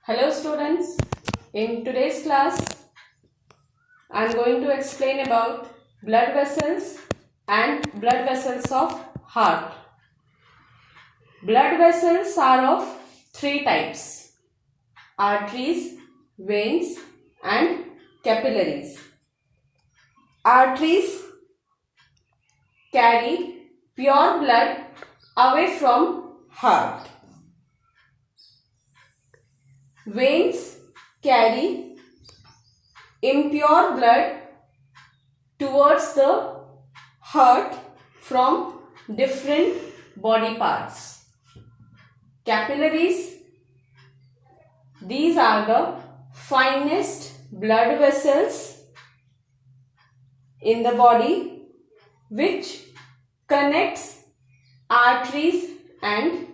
Hello students, in today's class I am going to explain about blood vessels and blood vessels of heart. Blood vessels are of three types: arteries, veins and capillaries. Arteries carry pure blood away from heart. Veins carry impure blood towards the heart from different body parts. Capillaries, these are the finest blood vessels in the body which connects arteries and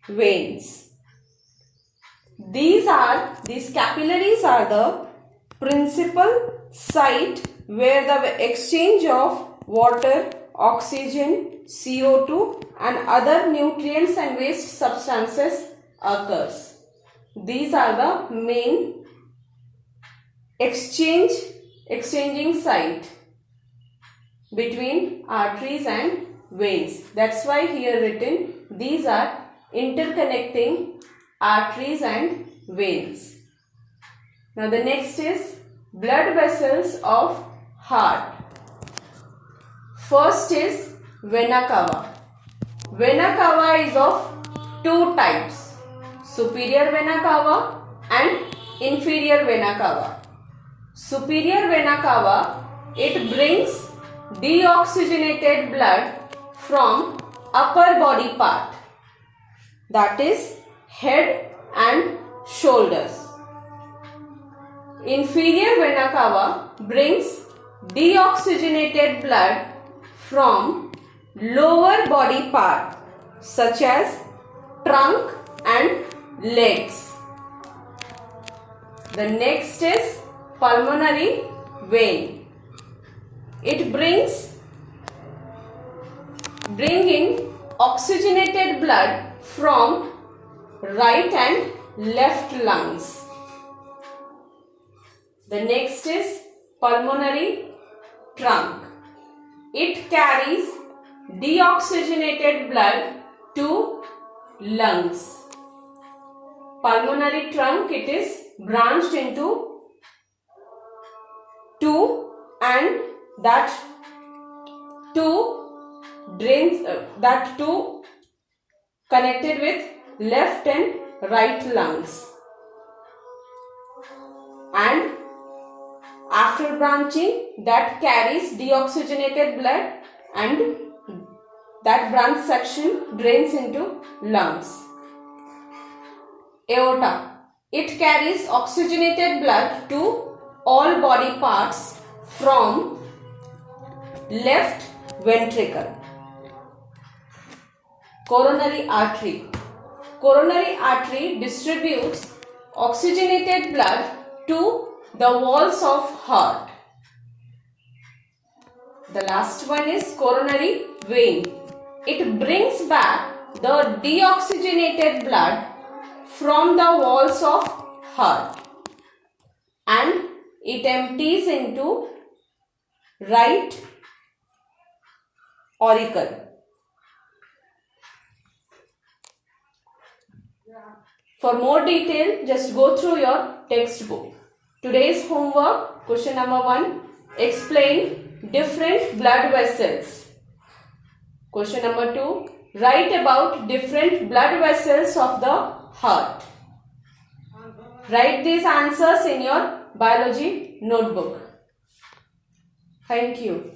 veins. These capillaries are the principal site where the exchange of water, oxygen, CO2 and other nutrients and waste substances occurs. These are the main exchanging site between arteries and veins. That's why here written these are interconnecting arteries and veins. Now the next is blood vessels of heart. First is vena cava. Vena cava is of two types: superior vena cava and inferior vena cava. Superior vena cava, it brings deoxygenated blood from upper body part, that is head and shoulders. Inferior vena cava brings deoxygenated blood from lower body part such as trunk and legs. The next is pulmonary vein. It brings in oxygenated blood from right and left lungs. The next is pulmonary trunk. It carries deoxygenated blood to lungs. Pulmonary trunk, it is branched into two, and that two connected with left and right lungs, and after branching that carries deoxygenated blood and that branch section drains into lungs. Aorta, it carries oxygenated blood to all body parts from left ventricle. Coronary artery. Coronary artery distributes oxygenated blood to the walls of heart. The last one is coronary vein. It brings back the deoxygenated blood from the walls of heart and it empties into right auricle. For more detail, just go through your textbook. Today's homework, question number 1, explain different blood vessels. Question number 2, write about different blood vessels of the heart. Write these answers in your biology notebook. Thank you.